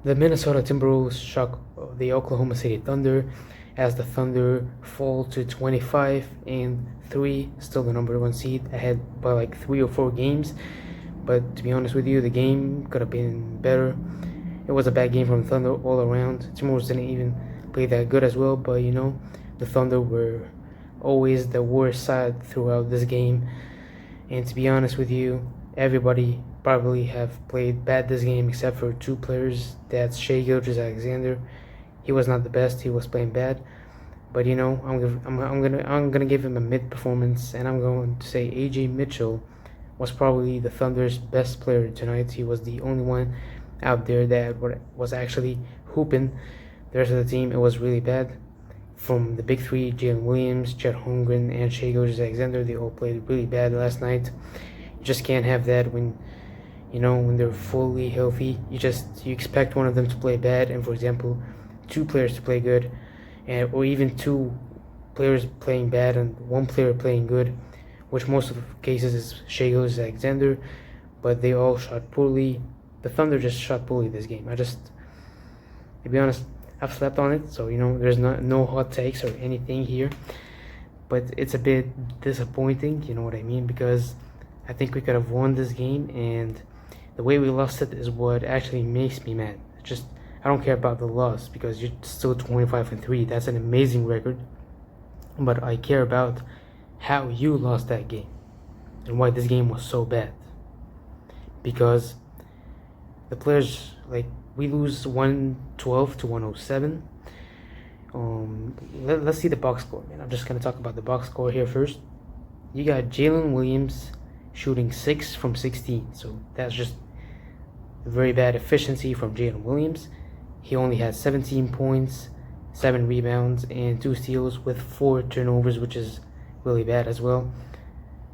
The Minnesota Timberwolves shock the Oklahoma City Thunder as the Thunder fall to 25-3, still the number one seed, ahead by like 3 or 4 games. But to be honest with you, the game could have been better. It was a bad game from Thunder all around. Timberwolves didn't even play that good as well, but the Thunder were always the worst side throughout this game. And to be honest with you, everybody probably have played bad this game except for 2 players. That's gilgeous-alexander. He was not the best. He was playing bad, but I'm gonna give him a mid performance, and I'm going to say AJ Mitchell was probably the Thunder's best player tonight. He was the only one out there that was actually hooping. The rest of the team, it was really bad. From the big three, Jalen Williams, Chet Holmgren, and gilgeous-alexander, they all played really bad last night. You just can't have that when they're fully healthy. You expect one of them to play bad, and for example, 2 players to play good, or even 2 players playing bad and 1 player playing good, which most of the cases is gilgeous-alexander, but they all shot poorly. The Thunder just shot poorly this game. To be honest, I've slept on it, so there's no hot takes or anything here, but it's a bit disappointing, you know what I mean, because I think we could have won this game, and the way we lost it is what actually makes me mad. I don't care about the loss because you're still 25-3. That's an amazing record, but I care about how you lost that game and why this game was so bad. Because the players, we lose 112 to 107. Let's see the box score, man. I'm just gonna talk about the box score here first. You got Jalen Williams shooting 6 from 16, so that's just very bad efficiency from Jalen Williams. He only had 17 points, 7 rebounds, and 2 steals with 4 turnovers, which is really bad as well.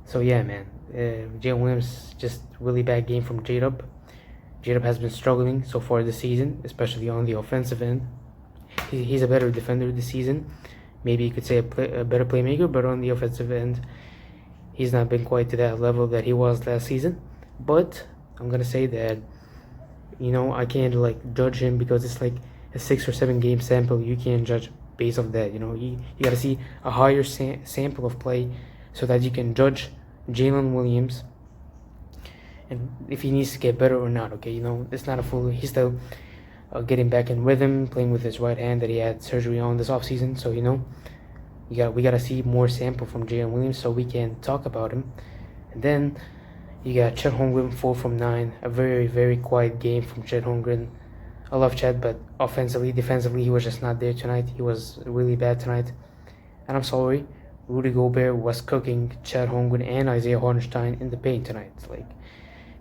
So yeah, man, Jalen Williams, just really bad game from J-Dub. J-Dub has been struggling so far this season, especially on the offensive end. He's a better defender this season. Maybe you could say a better playmaker, but on the offensive end, he's not been quite to that level that he was last season. But I'm gonna say that I can't judge him because it's like a 6 or 7 game sample. You can't judge based off that. You gotta see a higher sample of play so that you can judge Jalen Williams and if he needs to get better or not. Okay, it's not a full. He's still getting back in rhythm, playing with his right hand that he had surgery on this offseason. So we gotta see more sample from Jalen Williams so we can talk about him. And then you got Chet Holmgren, 4 from 9. A very, very quiet game from Chet Holmgren. I love Chet, but offensively, defensively, he was just not there tonight. He was really bad tonight. And I'm sorry, Rudy Gobert was cooking Chet Holmgren and Isaiah Hartenstein in the paint tonight.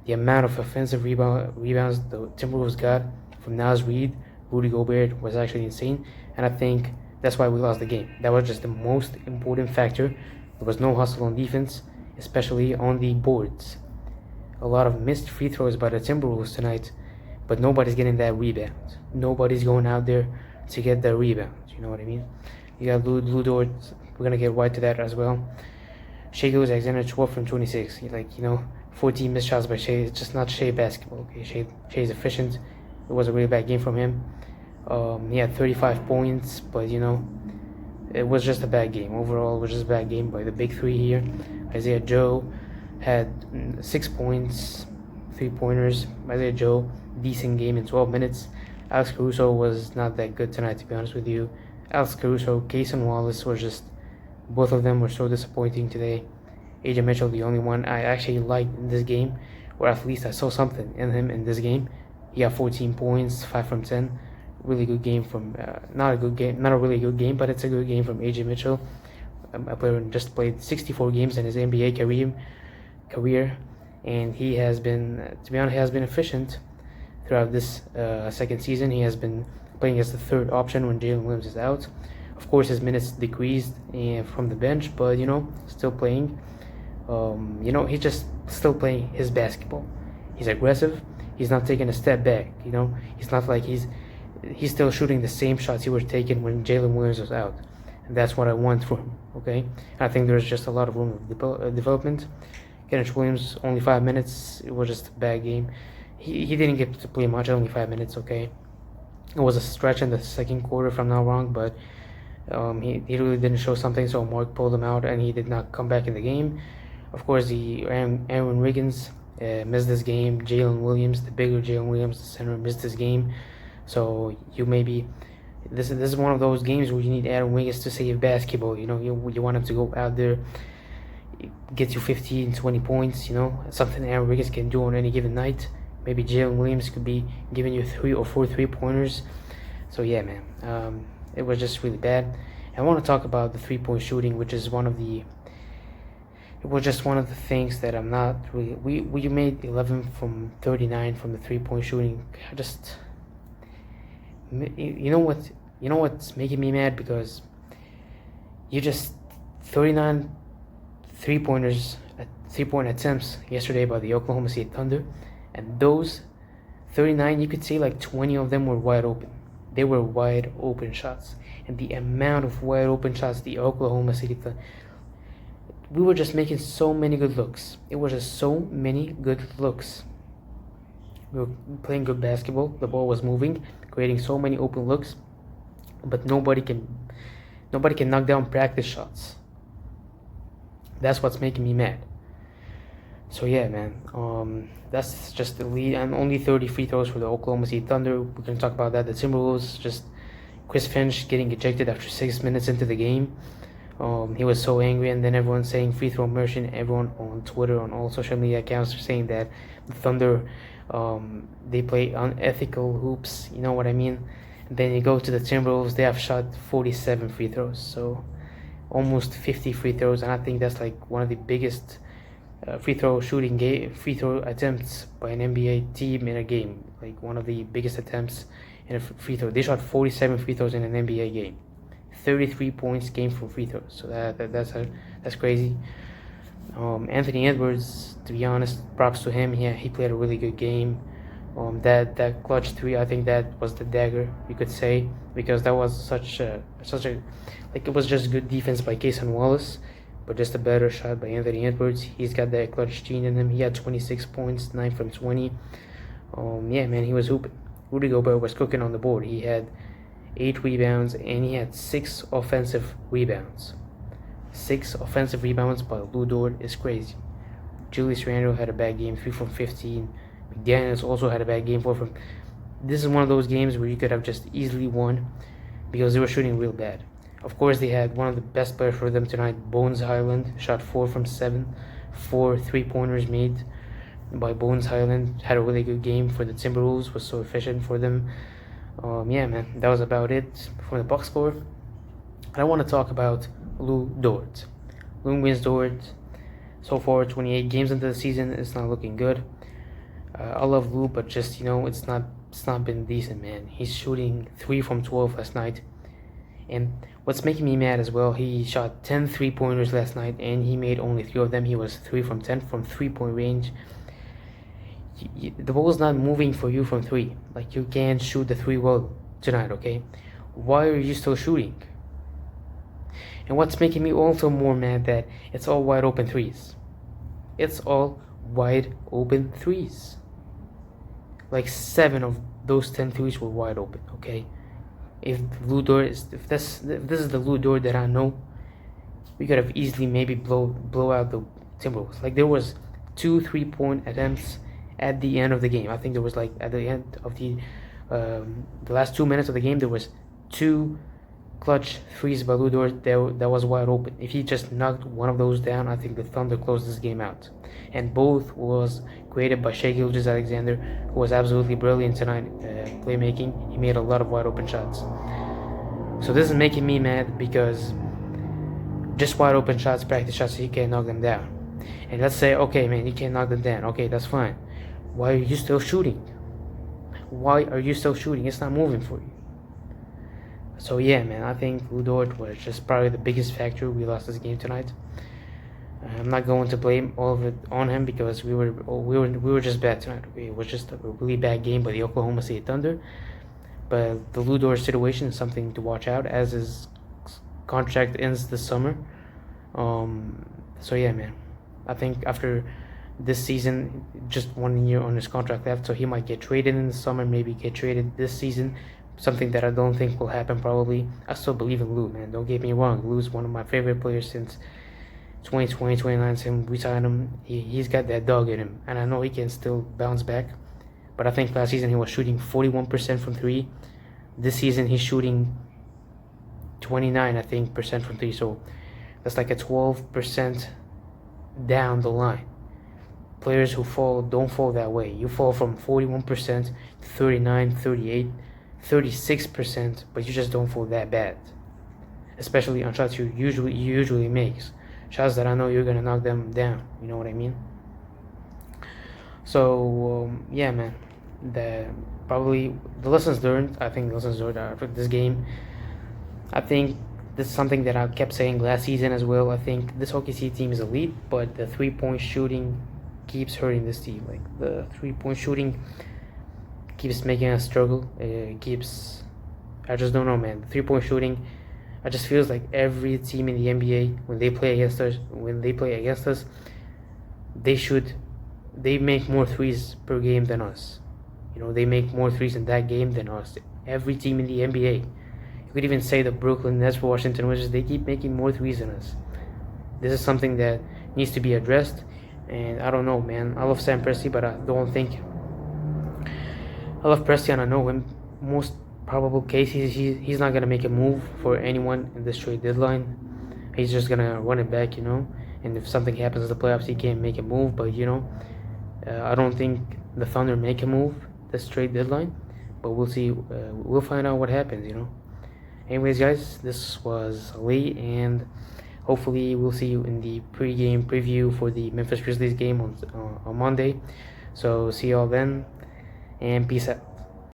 The amount of offensive rebounds the Timberwolves got from Naz Reid, Rudy Gobert was actually insane. And I think that's why we lost the game. That was just the most important factor. There was no hustle on defense, especially on the boards. A lot of missed free throws by the Timberwolves tonight, but nobody's getting that rebound. Nobody's going out there to get the rebound. You know what I mean? You got Lou Dort. We're gonna get right to that as well. gilgeous-alexander, 12 from 26. 14 missed shots by Shai. It's just not Shai basketball. Okay, Shai's efficient. It was a really bad game from him. He had 35 points, but it was just a bad game. Overall, it was just a bad game by the big three here. Isaiah Joe had 6 points, 3-pointers. Isaiah Joe, decent game in 12 minutes. Alex Caruso was not that good tonight, to be honest with you. Alex Caruso, Cason Wallace both of them were so disappointing today. AJ Mitchell, the only one I actually liked in this game, or at least I saw something in him in this game. He got 14 points, 5 from 10. Really good game from, not a really good game, but it's a good game from AJ Mitchell. A player who just played 64 games in his NBA career, and he has been, to be honest, efficient throughout this second season. He has been playing as the third option when Jalen Williams is out. Of course, his minutes decreased from the bench, but still playing. He's just still playing his basketball. He's aggressive. He's not taking a step back. He's not like he's still shooting the same shots he was taking when Jalen Williams was out. And that's what I want from him. Okay, I think there's just a lot of room for development. Kenneth Williams, only 5 minutes. It was just a bad game. He didn't get to play much, only 5 minutes. Okay, It was a stretch in the second quarter, if I'm not wrong, but he really didn't show something, so Mark pulled him out, and he did not come back in the game. Of course, the Aaron Wiggins missed this game. Jalen Williams, the bigger Jalen Williams, the center, missed this game. So you maybe this is one of those games where you need Aaron Wiggins to save basketball. You want him to go out there, get you 15, 20 points. Something Aaron Wiggins can do on any given night. Maybe Jalen Williams could be giving you 3 or 4 3-pointers. So yeah, man, it was just really bad. I want to talk about the 3-point shooting, which is it was just one of the things that I'm not really. We made 11 from 39 from the 3-point shooting. You know what's making me mad, because you just 39 3-point attempts yesterday by the Oklahoma City Thunder, and those 39, you could say like 20 of them were wide open. They were wide open shots, and the amount of wide open shots the Oklahoma City Thunder, we were just making so many good looks. It was just so many good looks. We were playing good basketball. The ball was moving, creating so many open looks, but nobody can knock down practice shots. That's what's making me mad. So yeah, man, that's just the lead. And only 30 free throws for the Oklahoma City Thunder. We're gonna talk about that. The Timberwolves, just Chris Finch getting ejected after 6 minutes into the game. He was so angry, and then everyone saying free throw merchant. Everyone on Twitter, on all social media accounts, are saying that the Thunder, they play unethical hoops. You know what I mean? And then you go to the Timberwolves, they have shot 47 free throws, so almost 50 free throws, and I think that's like one of the biggest free throw attempts by an NBA team in a game. Like one of the biggest attempts in a free throw. They shot 47 free throws in an NBA game. 33 points came from free throws. So that's crazy. Anthony Edwards, to be honest, props to him. He played a really good game. That clutch 3, I think that was the dagger, you could say, because that was such a like, it was just good defense by Cason Wallace, but just a better shot by Anthony Edwards. He's got that clutch gene in him. He had 26 points, 9 from 20. Yeah, man, he was hooping. Rudy Gobert was cooking on the board. He had 8 rebounds, and he had 6 offensive rebounds. 6 offensive rebounds by Lou Dort is crazy. Julius Randle had a bad game, 3 from 15. McDaniels also had a bad game, 4 from. This is one of those games where you could have just easily won, because they were shooting real bad. Of course, they had one of the best players for them tonight, Bones Highland, shot 4 from 7, 4 3-pointers made by Bones Highland. Had a really good game for the Timberwolves, was so efficient for them. Yeah, man, that was about it for the box score. I want to talk about Lou Dort. Lou wins Dort. So far, 28 games into the season, it's not looking good. I love Lou, but just, it's not been decent, man. He's shooting 3 from 12 last night. And what's making me mad as well, he shot 10 3-pointers last night, and he made only 3 of them. He was 3 from 10 from 3-point range. The ball's not moving for you from 3. Like, you can't shoot the 3 well tonight, okay? Why are you still shooting? And what's making me also more mad, that it's all wide open 3s. It's all wide open 3s. Like 7 of those 10 3s were wide open, okay? If this is the Lou Dort that I know, we could have easily maybe blow out the Timberwolves. Like, there was 2 3-point attempts at the end of the game. I think there was, like, at the end of the last 2 minutes of the game, there was 2 clutch 3s by Lou Dort that was wide open. If he just knocked one of those down, I think the Thunder closed this game out. And both was created by gilgeous-alexander, who was absolutely brilliant tonight playmaking. He made a lot of wide open shots. So this is making me mad, because just wide open shots, practice shots, he can't knock them down. And let's say, okay, man, you can't knock them down. Okay, that's fine. Why are you still shooting? Why are you still shooting? It's not moving for you. So yeah, man, I think Lou Dort was just probably the biggest factor we lost this game tonight. I'm not going to blame all of it on him, because we were just bad tonight. It was just a really bad game by the Oklahoma City Thunder. But the Lou Dort situation is something to watch out, as his contract ends this summer. So yeah, man, I think after this season, just 1 year on his contract left, so he might get traded in the summer, maybe get traded this season something that I don't think will happen probably. I still believe in Lou, man. Don't get me wrong. Lou's one of my favorite players since 2020, 2019. We signed him. He's got that dog in him, and I know he can still bounce back. But I think last season he was shooting 41% from three. This season he's shooting 29, I think, percent from three. So that's like a 12% down the line. Players who fall don't fall that way. You fall from 41% to 39, 38, 36%, but you just don't fall that bad. Especially on shots you usually makes. Shots that I know you're gonna knock them down. You know what I mean? So yeah, man. Probably the lessons learned. I think the lessons learned after this game. I think this is something that I kept saying last season as well. I think this OKC team is elite, but the 3-point shooting keeps hurting this team. Like the 3-point shooting keeps making us struggle. I just don't know, man. The 3-point shooting, I just feels like every team in the NBA when they play against us, they make more threes per game than us. You know, they make more threes in that game than us. Every team in the NBA. You could even say the Brooklyn Nets, Washington Wizards, they keep making more threes than us. This is something that needs to be addressed. And I don't know, man. I love Sam Presti, but I don't think... I love Presti and I know him. Most probable case, he's not going to make a move for anyone in this trade deadline. He's just going to run it back, you know. And if something happens in the playoffs, he can't make a move. But, you know, I don't think the Thunder make a move this trade deadline. But we'll see. We'll find out what happens, you know. Anyways, guys, this was Lee, and hopefully we'll see you in the pre-game preview for the Memphis Grizzlies game on Monday. So see y'all then, and peace out.